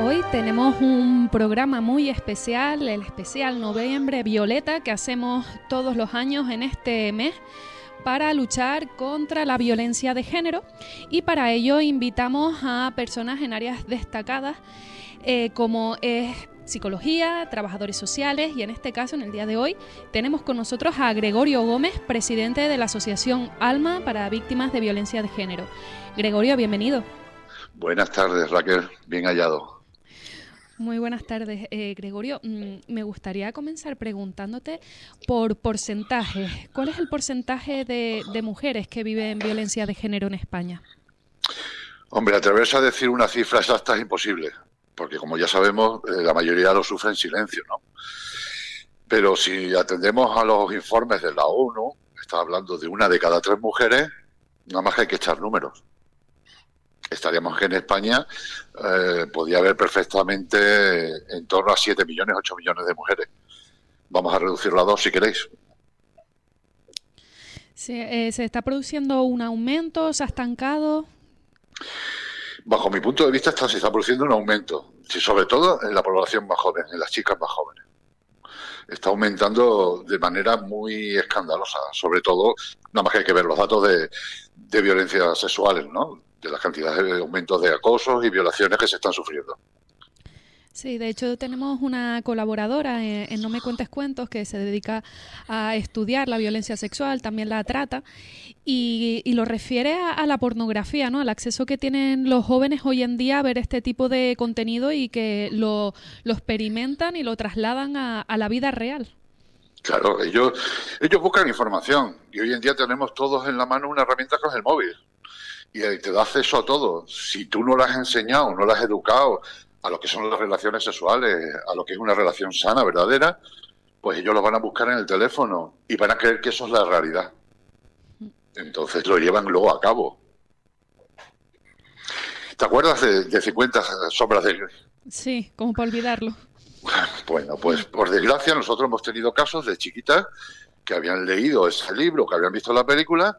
Hoy tenemos un programa muy especial, el especial Noviembre Violeta, que hacemos todos los años en este mes para luchar contra la violencia de género, y para ello invitamos a personas en áreas destacadas como es psicología, trabajadores sociales, y en este caso, en el día de hoy, tenemos con nosotros a Gregorio Gómez, presidente de la Asociación Alma para Víctimas de Violencia de Género. Gregorio, bienvenido. Buenas tardes, Raquel, bien hallado. Muy buenas tardes, Gregorio. Me gustaría comenzar preguntándote por porcentajes. ¿Cuál es el porcentaje de mujeres que viven violencia de género en España? Hombre, atreverse a decir una cifra exacta es imposible, porque como ya sabemos, la mayoría lo sufre en silencio, ¿no? Pero si atendemos a los informes de la ONU, está hablando de 1 de cada 3 mujeres, nada más que hay que echar números. Estaríamos que en España podía haber perfectamente en torno a 7 millones, 8 millones de mujeres. Vamos a reducirlo a 2 si queréis. ¿Se está produciendo un aumento? ¿Se ha estancado? Bajo mi punto de vista se está produciendo un aumento, sobre todo en la población más joven, en las chicas más jóvenes. Está aumentando de manera muy escandalosa, sobre todo, nada más que hay que ver los datos de violencias sexuales, ¿no? De las cantidades de aumentos de acosos y violaciones que se están sufriendo. Sí, de hecho tenemos una colaboradora en No Me Cuentes Cuentos que se dedica a estudiar la violencia sexual, también la trata, y lo refiere a la pornografía, ¿no? Al acceso que tienen los jóvenes hoy en día a ver este tipo de contenido y que lo experimentan y lo trasladan a la vida real. Claro, ellos buscan información, y hoy en día tenemos todos en la mano una herramienta que es el móvil. Y te da acceso a todo. Si tú no lo has enseñado, no lo has educado a lo que son las relaciones sexuales, a lo que es una relación sana, verdadera, pues ellos lo van a buscar en el teléfono y van a creer que eso es la realidad. Entonces lo llevan luego a cabo. ¿Te acuerdas de 50 sombras de Grey? Sí, como para olvidarlo. Bueno, pues por desgracia nosotros hemos tenido casos de chiquitas que habían leído ese libro, que habían visto la película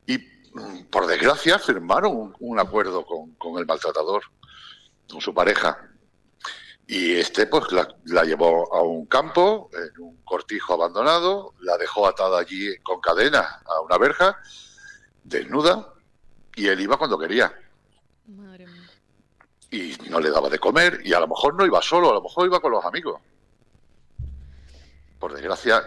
y por desgracia firmaron un acuerdo con el maltratador, con su pareja, y pues la llevó a un campo, en un cortijo abandonado, la dejó atada allí con cadenas a una verja, desnuda, y él iba cuando quería. Madre mía. Y no le daba de comer, y a lo mejor no iba solo, a lo mejor iba con los amigos. Por desgracia,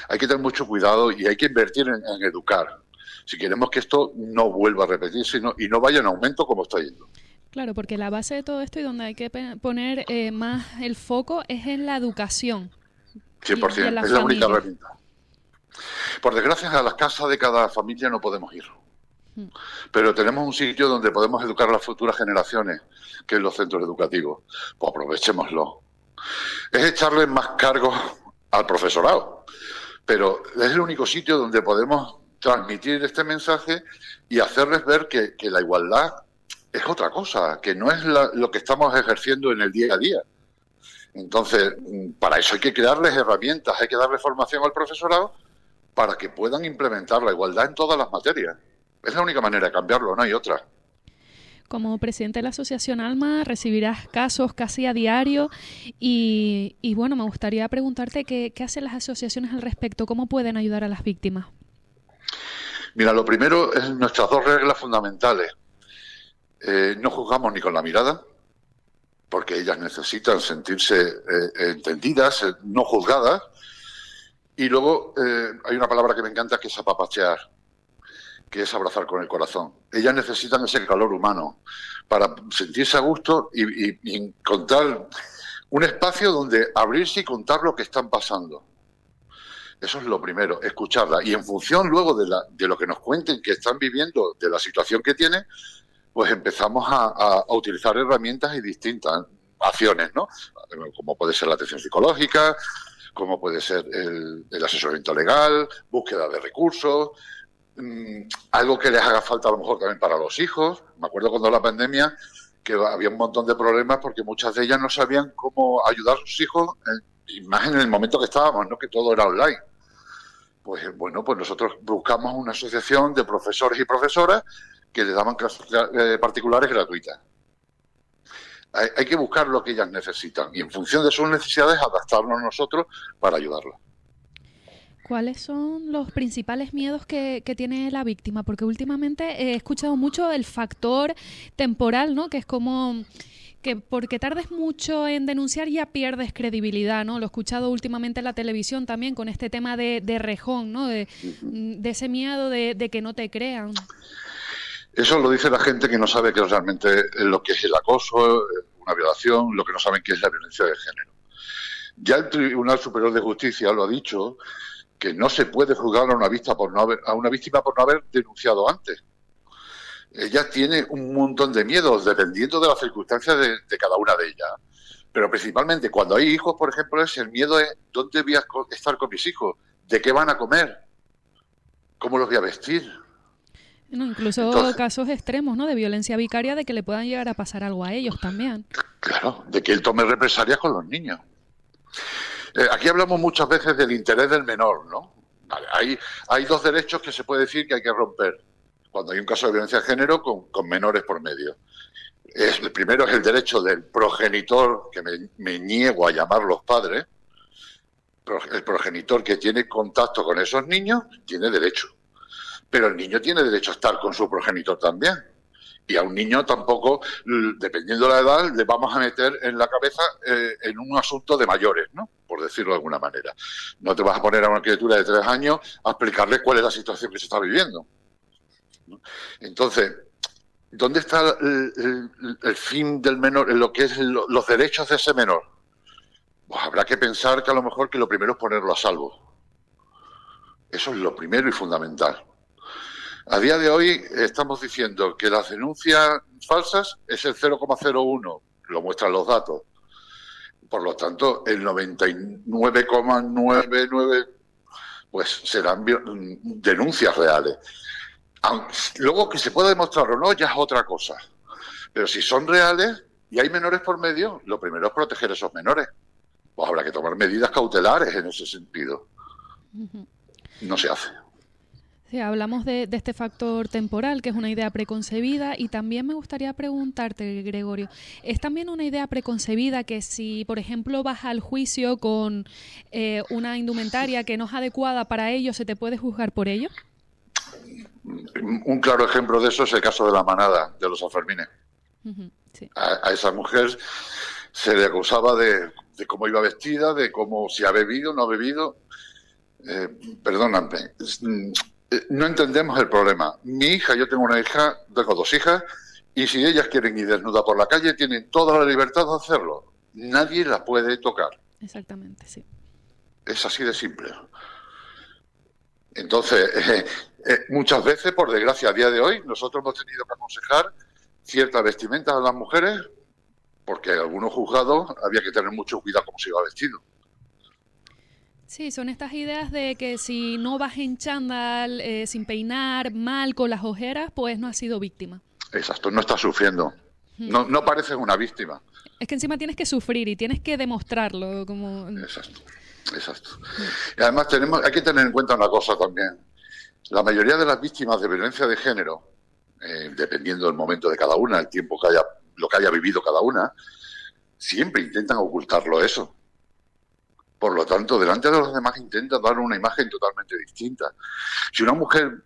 hay que tener mucho cuidado y hay que invertir en educar, si queremos que esto no vuelva a repetirse y no vaya en aumento como está yendo. Claro, porque la base de todo esto y donde hay que poner más el foco es en la educación. 100%, es la única herramienta. Por desgracia, a las casas de cada familia no podemos ir. Pero tenemos un sitio donde podemos educar a las futuras generaciones, que es los centros educativos. Pues aprovechémoslo. Es echarle más cargos al profesorado, pero es el único sitio donde podemos transmitir este mensaje y hacerles ver que la igualdad es otra cosa, que no es lo que estamos ejerciendo en el día a día. Entonces, para eso hay que crearles herramientas, hay que darle formación al profesorado para que puedan implementar la igualdad en todas las materias. Es la única manera de cambiarlo, no hay otra. Como presidente de la Asociación Alma recibirás casos casi a diario y bueno, me gustaría preguntarte qué hacen las asociaciones al respecto, cómo pueden ayudar a las víctimas. Mira, lo primero es nuestras 2 reglas fundamentales. No juzgamos ni con la mirada, porque ellas necesitan sentirse entendidas, no juzgadas. Y luego hay una palabra que me encanta, que es apapachear, que es abrazar con el corazón. Ellas necesitan ese calor humano para sentirse a gusto y encontrar un espacio donde abrirse y contar lo que están pasando. Eso es lo primero, escucharla. Y en función luego de lo que nos cuenten que están viviendo, de la situación que tienen, pues empezamos a utilizar herramientas y distintas acciones, ¿no? Como puede ser la atención psicológica, como puede ser el asesoramiento legal, búsqueda de recursos, algo que les haga falta a lo mejor también para los hijos. Me acuerdo cuando la pandemia que había un montón de problemas porque muchas de ellas no sabían cómo ayudar a sus hijos, y más en el momento que estábamos, ¿no? Que todo era online. Pues bueno, pues nosotros buscamos una asociación de profesores y profesoras que les daban clases particulares gratuitas. Hay que buscar lo que ellas necesitan y en función de sus necesidades adaptarnos nosotros para ayudarlas. ¿Cuáles son los principales miedos que tiene la víctima? Porque últimamente he escuchado mucho el factor temporal, ¿no? Que es como que porque tardes mucho en denunciar ya pierdes credibilidad, ¿no? Lo he escuchado últimamente en la televisión también con este tema de rejón, ¿no? De ese miedo de que no te crean. Eso lo dice la gente que no sabe qué es realmente lo que es el acoso, una violación, lo que no saben qué es la violencia de género. Ya el Tribunal Superior de Justicia lo ha dicho, que no se puede juzgar a una víctima por no haber denunciado antes. Ella tiene un montón de miedos, dependiendo de las circunstancias de cada una de ellas. Pero principalmente cuando hay hijos, por ejemplo, el miedo es ¿dónde voy a estar con mis hijos? ¿De qué van a comer? ¿Cómo los voy a vestir? No, incluso entonces, casos extremos, ¿no? De violencia vicaria, de que le puedan llegar a pasar algo a ellos también. Claro, de que él tome represalias con los niños. Aquí hablamos muchas veces del interés del menor, ¿no? Vale, hay dos derechos que se puede decir que hay que romper cuando hay un caso de violencia de género con menores por medio. El primero es el derecho del progenitor, que me niego a llamar los padres. El progenitor que tiene contacto con esos niños tiene derecho. Pero el niño tiene derecho a estar con su progenitor también. Y a un niño tampoco, dependiendo de la edad, le vamos a meter en la cabeza en un asunto de mayores, ¿no? Por decirlo de alguna manera. No te vas a poner a una criatura de 3 años a explicarle cuál es la situación que se está viviendo, ¿no? Entonces, ¿dónde está el fin del menor, en lo que es los derechos de ese menor? Pues habrá que pensar que a lo mejor que lo primero es ponerlo a salvo. Eso es lo primero y fundamental. A día de hoy estamos diciendo que las denuncias falsas es el 0,01, lo muestran los datos. Por lo tanto, el 99,99 pues serán denuncias reales. Luego que se pueda demostrar o no ya es otra cosa. Pero si son reales y hay menores por medio, lo primero es proteger a esos menores. Pues habrá que tomar medidas cautelares en ese sentido. No se hace. Sí, hablamos de este factor temporal, que es una idea preconcebida, y también me gustaría preguntarte, Gregorio, ¿es también una idea preconcebida que si, por ejemplo, vas al juicio con una indumentaria que no es adecuada para ello, se te puede juzgar por ello? Un claro ejemplo de eso es el caso de la manada de los Sanfermines. Sí. A esa mujer se le acusaba de cómo iba vestida, de cómo si ha bebido o no ha bebido. Perdóname. No entendemos el problema. Mi hija, yo tengo una hija, tengo 2 hijas, y si ellas quieren ir desnuda por la calle, tienen toda la libertad de hacerlo. Nadie la puede tocar. Exactamente, sí. Es así de simple. Entonces, muchas veces, por desgracia, a día de hoy, nosotros hemos tenido que aconsejar ciertas vestimentas a las mujeres, porque en algunos juzgados había que tener mucho cuidado cómo se iba vestido. Sí, son estas ideas de que si no vas en chándal, sin peinar, mal, con las ojeras, pues no has sido víctima. Exacto, no estás sufriendo. No pareces una víctima. Es que encima tienes que sufrir y tienes que demostrarlo. Exacto. Y además hay que tener en cuenta una cosa también. La mayoría de las víctimas de violencia de género, dependiendo del momento de cada una, el tiempo lo que haya vivido cada una, siempre intentan ocultarlo eso. Por lo tanto, delante de los demás intenta dar una imagen totalmente distinta. Si una mujer,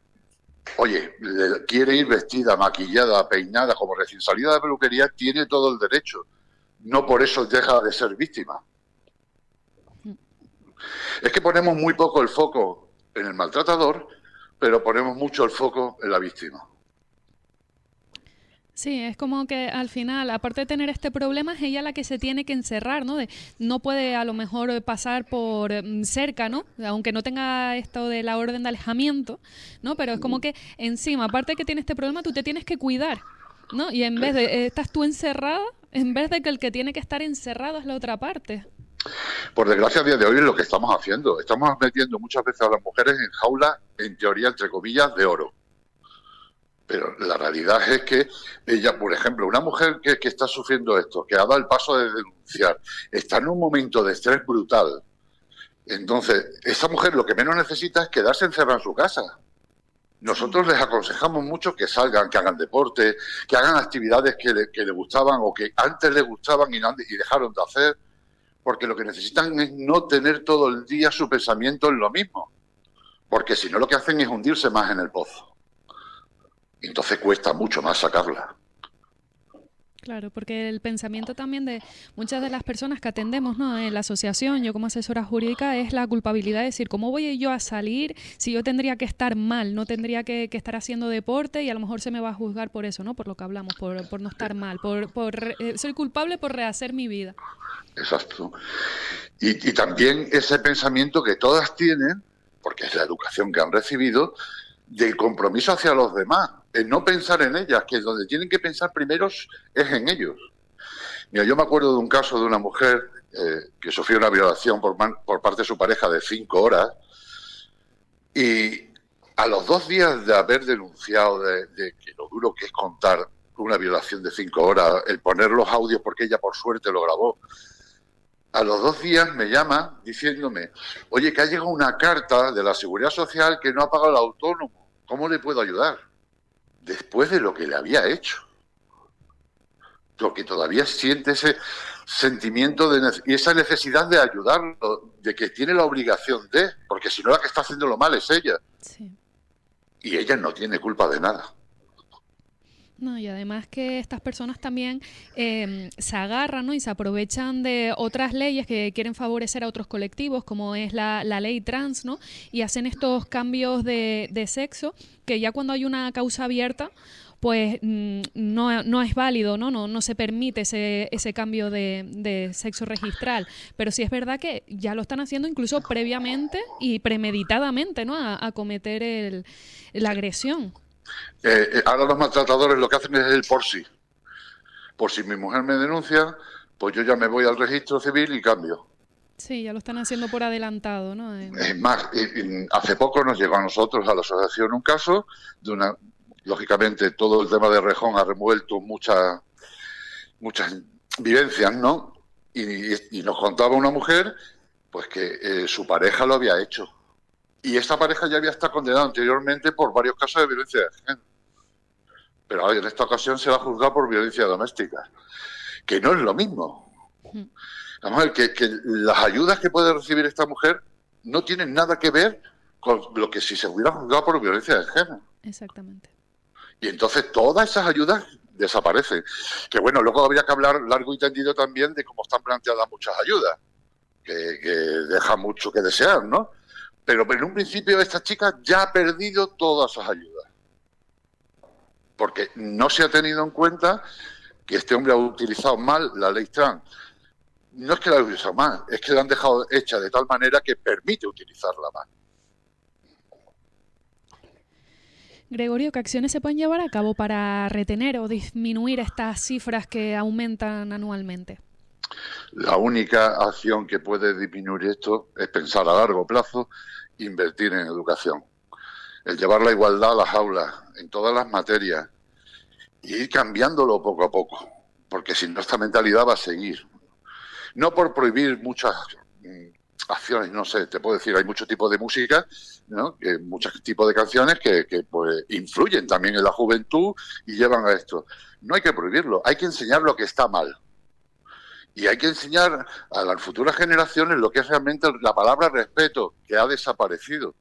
quiere ir vestida, maquillada, peinada, como recién salida de peluquería, tiene todo el derecho. No por eso deja de ser víctima. Es que ponemos muy poco el foco en el maltratador, pero ponemos mucho el foco en la víctima. Sí, es como que al final, aparte de tener este problema, es ella la que se tiene que encerrar, ¿no? No puede a lo mejor pasar por cerca, ¿no? Aunque no tenga esto de la orden de alejamiento, ¿no? Pero es como que encima, aparte de que tiene este problema, tú te tienes que cuidar, ¿no? Y en vez de estás tú encerrada, en vez de que el que tiene que estar encerrado es la otra parte. Por desgracia, a día de hoy es lo que estamos haciendo. Estamos metiendo muchas veces a las mujeres en jaulas, en teoría, entre comillas, de oro. Pero la realidad es que ella, por ejemplo, una mujer que está sufriendo esto, que ha dado el paso de denunciar, está en un momento de estrés brutal. Entonces, esa mujer lo que menos necesita es quedarse encerrada en su casa. Sí. Nosotros les aconsejamos mucho que salgan, que hagan deporte, que hagan actividades que les gustaban o que antes les gustaban y dejaron de hacer, porque lo que necesitan es no tener todo el día su pensamiento en lo mismo, porque si no lo que hacen es hundirse más en el pozo. Y entonces cuesta mucho más sacarla. Claro, porque el pensamiento también de muchas de las personas que atendemos, ¿no? En la asociación, yo como asesora jurídica, es la culpabilidad de decir, ¿cómo voy yo a salir si yo tendría que estar mal? No tendría que estar haciendo deporte y a lo mejor se me va a juzgar por eso, ¿no? Por lo que hablamos, por no estar mal, soy culpable por rehacer mi vida. Exacto. Y también ese pensamiento que todas tienen, porque es la educación que han recibido, del compromiso hacia los demás, en no pensar en ellas, que donde tienen que pensar primero es en ellos. Mira, yo me acuerdo de un caso de una mujer que sufrió una violación por parte de su pareja de 5 horas y a los 2 días de haber denunciado de que lo duro que es contar una violación de 5 horas, el poner los audios porque ella por suerte lo grabó, a los 2 días me llama diciéndome, oye, que ha llegado una carta de la Seguridad Social que no ha pagado el autónomo. ¿Cómo le puedo ayudar? Después de lo que le había hecho. Porque todavía siente ese sentimiento y esa necesidad de ayudarlo, de que tiene la obligación de, porque si no la que está haciendo lo mal es ella. Sí. Y ella no tiene culpa de nada. No, y además que estas personas también se agarran, ¿no? Y se aprovechan de otras leyes que quieren favorecer a otros colectivos, como es la ley trans, ¿no? Y hacen estos cambios de sexo, que ya cuando hay una causa abierta, pues no es válido, ¿no? No se permite ese cambio de sexo registral. Pero sí es verdad que ya lo están haciendo incluso previamente y premeditadamente, ¿no? A cometer la agresión. Ahora los maltratadores lo que hacen es el por sí. Por si mi mujer me denuncia, pues yo ya me voy al registro civil y cambio. Sí, ya lo están haciendo por adelantado, ¿no? Es más, hace poco nos llegó a nosotros, a la asociación, un caso de una... Lógicamente, todo el tema de Rejón ha revuelto muchas vivencias, ¿no? Y nos contaba una mujer, pues que su pareja lo había hecho. Y esta pareja ya había estado condenada anteriormente por varios casos de violencia de género. Pero en esta ocasión se va a juzgar por violencia doméstica, que no es lo mismo. Vamos a ver, que las ayudas que puede recibir esta mujer no tienen nada que ver con lo que si se hubiera juzgado por violencia de género. Exactamente. Y entonces todas esas ayudas desaparecen. Que bueno, luego habría que hablar largo y tendido también de cómo están planteadas muchas ayudas, que dejan mucho que desear, ¿no? Pero en un principio esta chica ya ha perdido todas esas ayudas. Porque no se ha tenido en cuenta que este hombre ha utilizado mal la ley trans. No es que la haya utilizado mal, es que la han dejado hecha de tal manera que permite utilizarla mal. Gregorio, ¿qué acciones se pueden llevar a cabo para retener o disminuir estas cifras que aumentan anualmente? La única acción que puede disminuir esto es pensar a largo plazo, invertir en educación. El llevar la igualdad a las aulas, en todas las materias, y ir cambiándolo poco a poco, porque si no esta mentalidad va a seguir. No por prohibir muchas acciones, no sé, te puedo decir, hay muchos tipos de música, ¿no? Muchos tipos de canciones que pues influyen también en la juventud y llevan a esto. No hay que prohibirlo, hay que enseñar lo que está mal. Y hay que enseñar a las futuras generaciones lo que es realmente la palabra respeto, que ha desaparecido.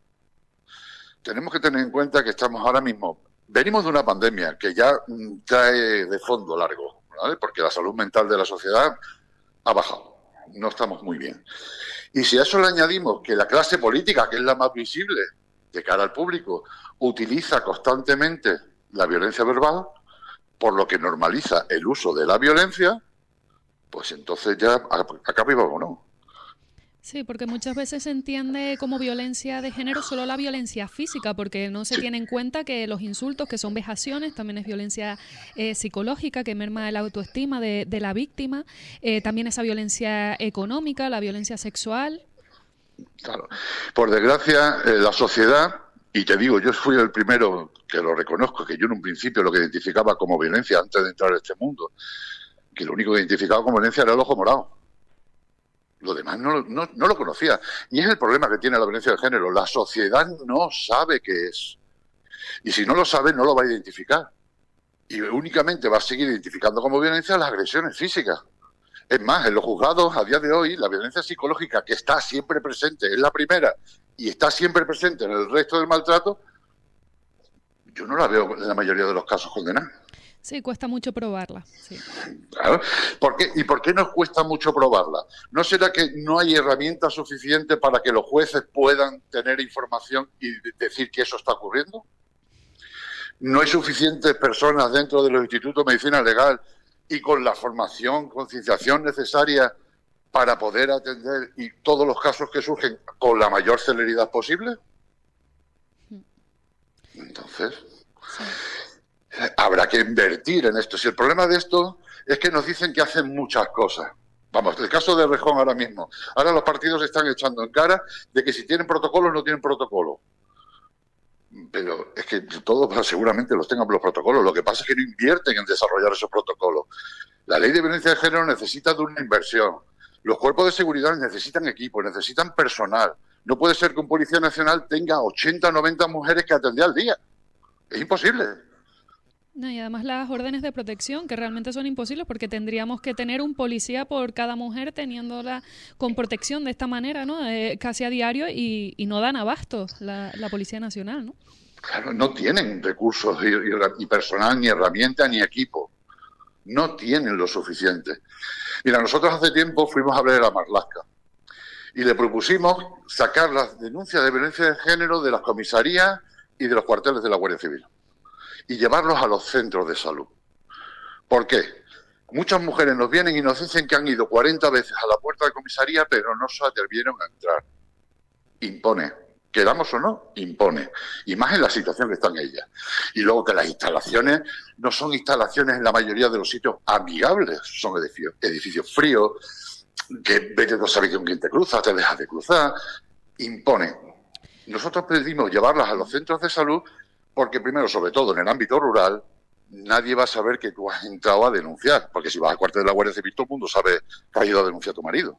Tenemos que tener en cuenta que estamos ahora mismo, venimos de una pandemia que ya trae de fondo largo, ¿vale? Porque la salud mental de la sociedad ha bajado, no estamos muy bien. Y si a eso le añadimos que la clase política, que es la más visible de cara al público, utiliza constantemente la violencia verbal, por lo que normaliza el uso de la violencia, pues entonces ya acá arriba o no. Sí, porque muchas veces se entiende como violencia de género solo la violencia física, porque no se tiene en cuenta que los insultos, que son vejaciones, también es violencia psicológica, que merma la autoestima de la víctima, también esa violencia económica, la violencia sexual. Claro. Por desgracia, la sociedad, y te digo, yo fui el primero que lo reconozco, que yo en un principio lo que identificaba como violencia antes de entrar a este mundo, que lo único que identificaba como violencia era el ojo morado. Lo demás no lo conocía. Y es el problema que tiene la violencia de género. La sociedad no sabe qué es. Y si no lo sabe, no lo va a identificar. Y únicamente va a seguir identificando como violencia las agresiones físicas. Es más, en los juzgados, a día de hoy, la violencia psicológica, que está siempre presente, es la primera, y está siempre presente en el resto del maltrato, yo no la veo en la mayoría de los casos condenadas. Sí, cuesta mucho probarla. Sí. Claro. ¿Y por qué nos cuesta mucho probarla? ¿No será que no hay herramientas suficientes para que los jueces puedan tener información y decir que eso está ocurriendo? ¿No hay suficientes personas dentro de los institutos de medicina legal y con la formación, concienciación necesaria para poder atender y todos los casos que surgen con la mayor celeridad posible? Entonces, sí, habrá que invertir en esto. Si el problema de esto es que nos dicen que hacen muchas cosas. Vamos, el caso de Rejón ahora mismo. Ahora los partidos están echando en cara de que si tienen protocolos, no tienen protocolo. Pero es que todos seguramente los tengan los protocolos. Lo que pasa es que no invierten en desarrollar esos protocolos. La ley de violencia de género necesita de una inversión. Los cuerpos de seguridad necesitan equipo, necesitan personal. No puede ser que un policía nacional tenga 80 o 90 mujeres que atender al día. Es imposible. No, y además las órdenes de protección, que realmente son imposibles porque tendríamos que tener un policía por cada mujer teniéndola con protección de esta manera, ¿no? Casi a diario y no dan abasto la Policía Nacional, ¿no? Claro, no tienen recursos y personal, ni herramientas, ni equipo. No tienen lo suficiente. Mira, nosotros hace tiempo fuimos a ver a Marlaska y le propusimos sacar las denuncias de violencia de género de las comisarías y de los cuarteles de la Guardia Civil y llevarlos a los centros de salud. ¿Por qué? Muchas mujeres nos vienen y nos dicen que han ido 40 veces a la puerta de comisaría, pero no se atrevieron a entrar. Impone. Queramos o no, impone. Y más en la situación que están ellas. Y luego que las instalaciones no son instalaciones en la mayoría de los sitios amigables, son edificios fríos, que vete no sabes con quién te cruzas, te dejas de cruzar. Impone. Nosotros pedimos llevarlas a los centros de salud porque primero, sobre todo en el ámbito rural, nadie va a saber que tú has entrado a denunciar. Porque si vas al cuartel de la Guardia Civil, todo el mundo sabe que has ido a denunciar a tu marido.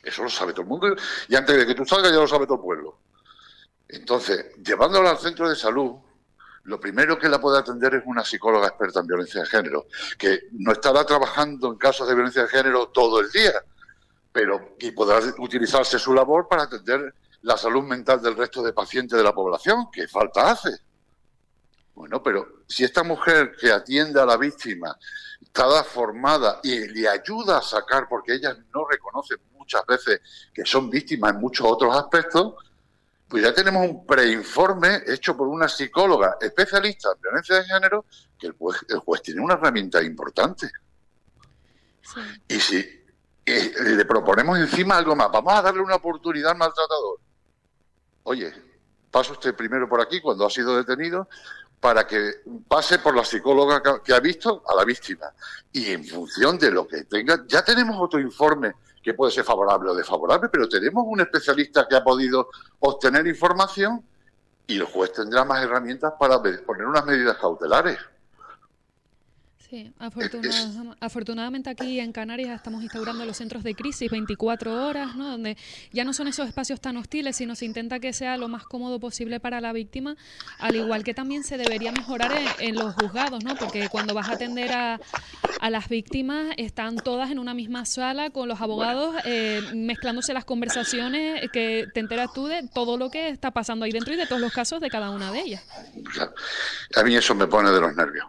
Eso lo sabe todo el mundo y antes de que tú salgas ya lo sabe todo el pueblo. Entonces, llevándola al centro de salud, lo primero que la puede atender es una psicóloga experta en violencia de género, que no estará trabajando en casos de violencia de género todo el día, pero y podrá utilizarse su labor para atender la salud mental del resto de pacientes de la población, que falta hace. Bueno, pero si esta mujer que atiende a la víctima está formada y le ayuda a sacar, porque ellas no reconocen muchas veces que son víctimas en muchos otros aspectos, pues ya tenemos un preinforme hecho por una psicóloga especialista en violencia de género, que el juez tiene una herramienta importante. Sí. Y si le proponemos encima algo más, vamos a darle una oportunidad al maltratador. Oye, pasa usted primero por aquí cuando ha sido detenido, para que pase por la psicóloga que ha visto a la víctima. Y en función de lo que tenga, ya tenemos otro informe que puede ser favorable o desfavorable, pero tenemos un especialista que ha podido obtener información y el juez tendrá más herramientas para poner unas medidas cautelares. Sí, afortunadamente aquí en Canarias estamos instaurando los centros de crisis 24 horas, ¿no? Donde ya no son esos espacios tan hostiles, sino se intenta que sea lo más cómodo posible para la víctima, al igual que también se debería mejorar en los juzgados, ¿no? Porque cuando vas a atender a las víctimas están todas en una misma sala con los abogados mezclándose las conversaciones, que te enteras tú de todo lo que está pasando ahí dentro y de todos los casos de cada una de ellas. A mí eso me pone de los nervios.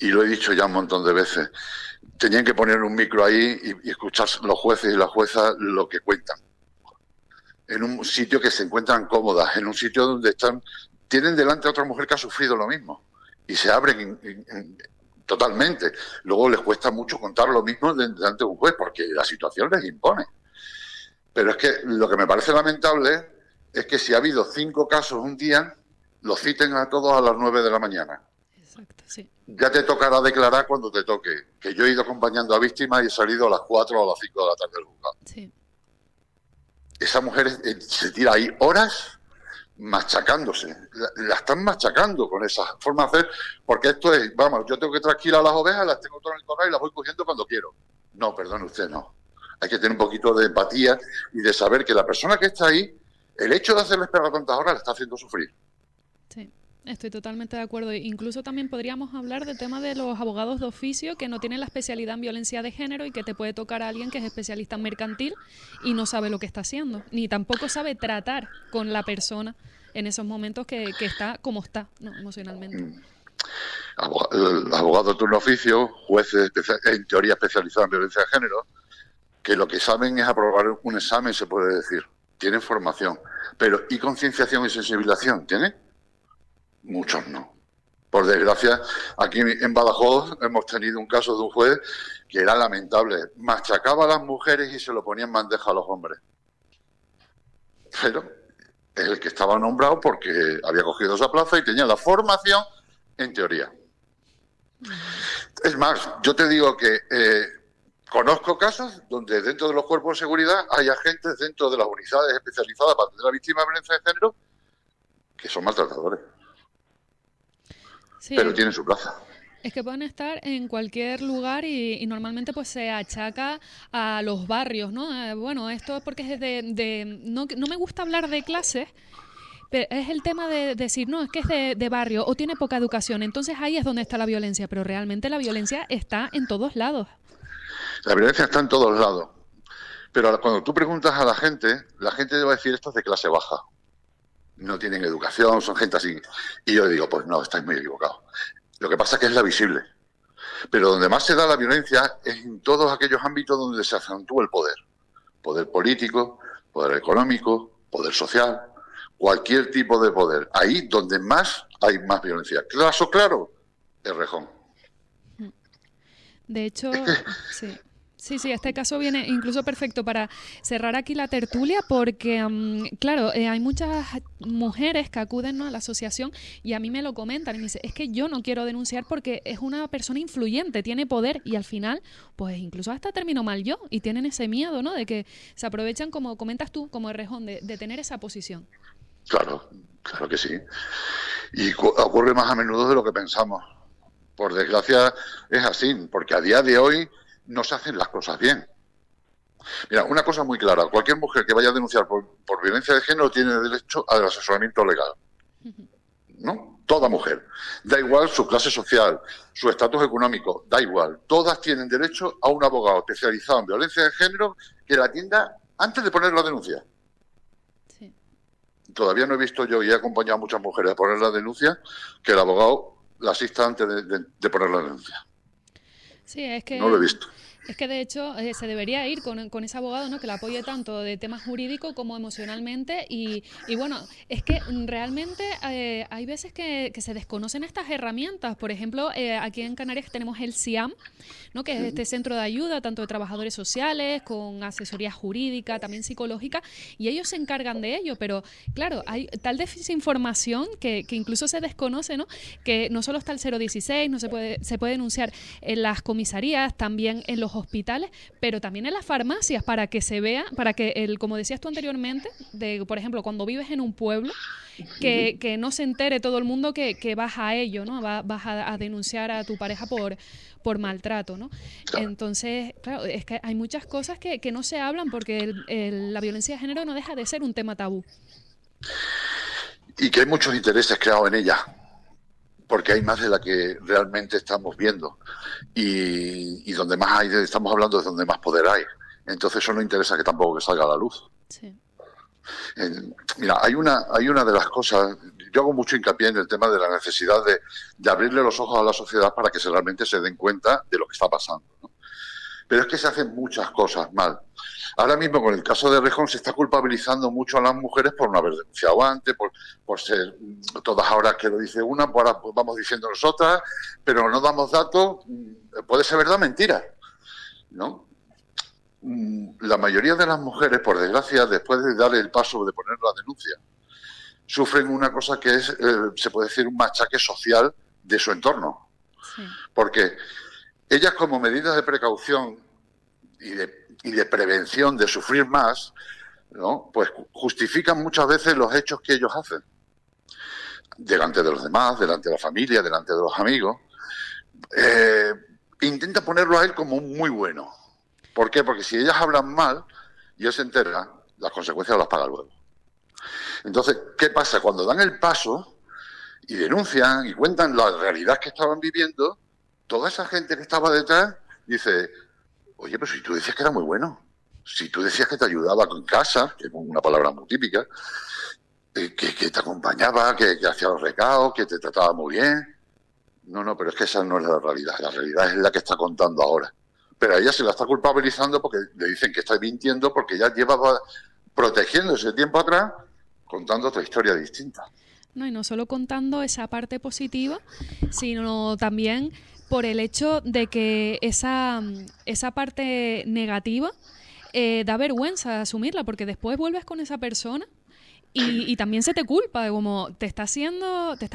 Y lo he dicho ya un montón de veces. Tenían que poner un micro ahí y escuchar los jueces y las juezas lo que cuentan. En un sitio que se encuentran cómodas, en un sitio donde tienen delante a otra mujer que ha sufrido lo mismo. Y se abren totalmente. Luego les cuesta mucho contar lo mismo delante de un juez, porque la situación les impone. Pero es que lo que me parece lamentable es que si ha habido 5 casos un día, los citen a todos a las 9 de la mañana. Exacto, sí. Ya te tocará declarar cuando te toque, que yo he ido acompañando a víctimas y he salido a las 4 o a las 5 de la tarde del juzgado. Sí. Esa mujer se tira ahí horas machacándose, la están machacando con esa forma de hacer, porque esto es, vamos, yo tengo que tranquilar a las ovejas, las tengo todas en el corral y las voy cogiendo cuando quiero. No, perdone usted, no. Hay que tener un poquito de empatía y de saber que la persona que está ahí, el hecho de hacerle esperar tantas horas le está haciendo sufrir. Sí. Estoy totalmente de acuerdo. Incluso también podríamos hablar del tema de los abogados de oficio que no tienen la especialidad en violencia de género y que te puede tocar a alguien que es especialista en mercantil y no sabe lo que está haciendo, ni tampoco sabe tratar con la persona en esos momentos que está como está, ¿no? Emocionalmente. Abogados de turno oficio, jueces en teoría especializados en violencia de género, que lo que saben es aprobar un examen, se puede decir. Tienen formación. Pero ¿y concienciación y sensibilización? ¿Tienen? Muchos no. Por desgracia, aquí en Badajoz hemos tenido un caso de un juez que era lamentable. Machacaba a las mujeres y se lo ponía en bandeja a los hombres. Pero es el que estaba nombrado porque había cogido esa plaza y tenía la formación en teoría. Es más, yo te digo que conozco casos donde dentro de los cuerpos de seguridad hay agentes dentro de las unidades especializadas para atender a víctimas de violencia de género que son maltratadores. Sí, pero tienen su plaza. Es que pueden estar en cualquier lugar y normalmente pues se achaca a los barrios, ¿no? Bueno, esto es porque es no me gusta hablar de clases, pero es el tema de decir, no, es que es de barrio o tiene poca educación, entonces ahí es donde está la violencia, pero realmente la violencia está en todos lados. La violencia está en todos lados, pero cuando tú preguntas a la gente te va a decir esto es de clase baja. No tienen educación, son gente así. Y yo digo, pues no, estáis muy equivocados. Lo que pasa es que es la visible. Pero donde más se da la violencia es en todos aquellos ámbitos donde se acentúa el poder. Poder político, poder económico, poder social, cualquier tipo de poder. Ahí donde más hay más violencia. Caso claro, Errejón. De hecho, sí. Sí, este caso viene incluso perfecto para cerrar aquí la tertulia porque, claro, hay muchas mujeres que acuden, ¿no?, a la asociación y a mí me lo comentan y me dicen, es que yo no quiero denunciar porque es una persona influyente, tiene poder y al final, pues incluso hasta termino mal yo y tienen ese miedo, ¿no?, de que se aprovechan, como comentas tú, como Errejón, de tener esa posición. Claro que sí. Y ocurre más a menudo de lo que pensamos. Por desgracia es así, porque a día de hoy no se hacen las cosas bien. Mira, una cosa muy clara, cualquier mujer que vaya a denunciar por violencia de género tiene derecho al asesoramiento legal, ¿no? Toda mujer. Da igual su clase social, su estatus económico, da igual. Todas tienen derecho a un abogado especializado en violencia de género que la atienda antes de poner la denuncia. Sí. Todavía no he visto yo, y he acompañado a muchas mujeres a poner la denuncia, que el abogado la asista antes de poner la denuncia. Sí, es que no lo he visto. Es que de hecho se debería ir con ese abogado, ¿no?, que la apoye tanto de temas jurídicos como emocionalmente y bueno, es que realmente hay veces que se desconocen estas herramientas. Por ejemplo, aquí en Canarias tenemos el CIAM, ¿no?, que es este centro de ayuda tanto de trabajadores sociales con asesoría jurídica, también psicológica, y ellos se encargan de ello, pero claro, hay tal desinformación que incluso se desconoce, ¿no?, que no solo está el 016, no se puede denunciar en las comisarías, también en los hospitales, pero también en las farmacias para que se vea, para que como decías tú anteriormente, por ejemplo, cuando vives en un pueblo, que no se entere todo el mundo que vas a ello, ¿no? Vas a denunciar a tu pareja por maltrato, ¿no? Entonces, claro, es que hay muchas cosas que no se hablan porque la violencia de género no deja de ser un tema tabú. Y que hay muchos intereses creados en ella, porque hay más de la que realmente estamos viendo. Y donde más hay, estamos hablando de donde más poder hay. Entonces eso no interesa que tampoco que salga a la luz. Sí. Mira, hay una de las cosas, yo hago mucho hincapié en el tema de la necesidad de abrirle los ojos a la sociedad para que realmente se den cuenta de lo que está pasando, ¿no? Pero es que se hacen muchas cosas mal. Ahora mismo, con el caso de Errejón, se está culpabilizando mucho a las mujeres por no haber denunciado antes, por ser todas ahora que lo dice una, pues ahora vamos diciendo nosotras, pero no damos datos. Puede ser verdad, mentira, ¿no? La mayoría de las mujeres, por desgracia, después de dar el paso de poner la denuncia, sufren una cosa que es, se puede decir, un machaque social de su entorno. Sí. Porque ellas, como medidas de precaución y de prevención de sufrir más, ¿no?, pues justifican muchas veces los hechos que ellos hacen. Delante de los demás, delante de la familia, delante de los amigos. Intenta ponerlo a él como un muy bueno. ¿Por qué? Porque si ellas hablan mal y él se entera, las consecuencias las paga luego. Entonces, ¿qué pasa? Cuando dan el paso, y denuncian y cuentan la realidad que estaban viviendo, toda esa gente que estaba detrás dice, oye, pero si tú decías que era muy bueno, si tú decías que te ayudaba en casa, que es una palabra muy típica, que te acompañaba, que hacía los recados, que te trataba muy bien. No, pero es que esa no es la realidad es la que está contando ahora. Pero a ella se la está culpabilizando porque le dicen que está mintiendo porque ella llevaba protegiéndose tiempo atrás, contando otra historia distinta. No, y no solo contando esa parte positiva, sino también por el hecho de que esa parte negativa da vergüenza asumirla, porque después vuelves con esa persona y también se te culpa, de como te está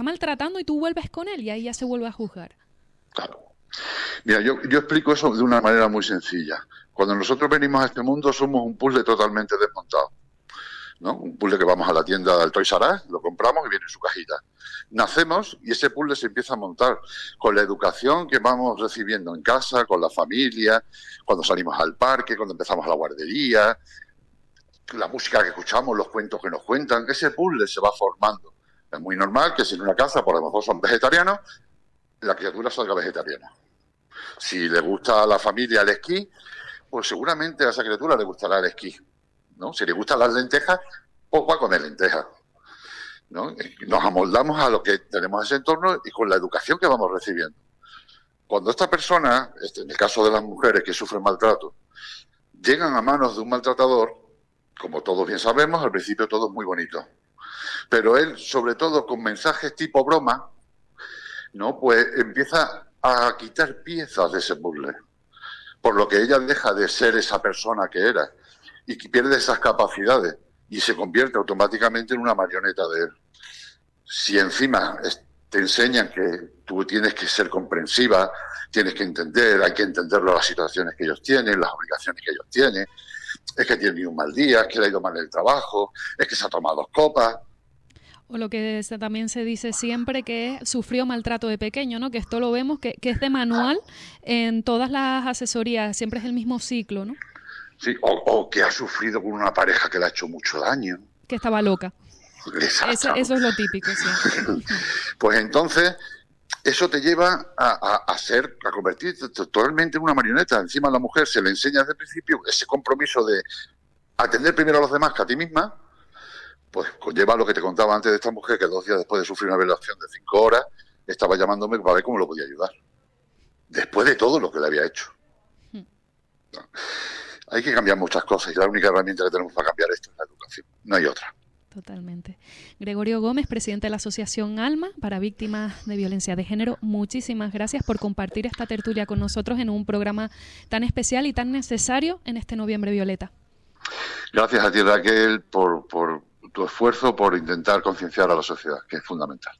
maltratando y tú vuelves con él y ahí ya se vuelve a juzgar. Claro. Mira, yo explico eso de una manera muy sencilla. Cuando nosotros venimos a este mundo somos un puzzle totalmente desmontado, ¿no? Un puzzle que vamos a la tienda del Toys R Us, lo compramos y viene en su cajita. Nacemos y ese puzzle se empieza a montar con la educación que vamos recibiendo en casa, con la familia, cuando salimos al parque, cuando empezamos a la guardería, la música que escuchamos, los cuentos que nos cuentan, ese puzzle se va formando. Es muy normal que si en una casa, por lo mejor son vegetarianos, la criatura salga vegetariana. Si le gusta a la familia el esquí, pues seguramente a esa criatura le gustará el esquí, ¿no? Si le gustan las lentejas, pues va a comer lentejas, ¿no? Nos amoldamos a lo que tenemos en ese entorno y con la educación que vamos recibiendo. Cuando esta persona, en el caso de las mujeres que sufren maltrato, llegan a manos de un maltratador, como todos bien sabemos, al principio todo es muy bonito. Pero él, sobre todo con mensajes tipo broma, ¿no? Pues empieza a quitar piezas de ese puzzle. Por lo que ella deja de ser esa persona que era y pierde esas capacidades y se convierte automáticamente en una marioneta de él. Si encima te enseñan que tú tienes que ser comprensiva, tienes que entender, hay que entender las situaciones que ellos tienen, las obligaciones que ellos tienen, es que tiene un mal día, es que le ha ido mal el trabajo, es que se ha tomado 2 copas. O lo que también se dice siempre, que sufrió maltrato de pequeño, ¿no? Que esto lo vemos, que es de manual en todas las asesorías, siempre es el mismo ciclo, ¿no? Sí, o que ha sufrido con una pareja que le ha hecho mucho daño. Que estaba loca. Eso es lo típico, sí. Pues entonces, eso te lleva a convertirte totalmente en una marioneta. Encima a la mujer se le enseña desde el principio ese compromiso de atender primero a los demás que a ti misma, pues conlleva lo que te contaba antes de esta mujer, que 2 días después de sufrir una violación de 5 horas, estaba llamándome para ver cómo lo podía ayudar. Después de todo lo que le había hecho. No. Hay que cambiar muchas cosas y la única herramienta que tenemos para cambiar esto es la educación. No hay otra. Totalmente. Gregorio Gómez, presidente de la Asociación ALMA para Víctimas de Violencia de Género, muchísimas gracias por compartir esta tertulia con nosotros en un programa tan especial y tan necesario en este Noviembre Violeta. Gracias a ti, Raquel, por tu esfuerzo por intentar concienciar a la sociedad, que es fundamental.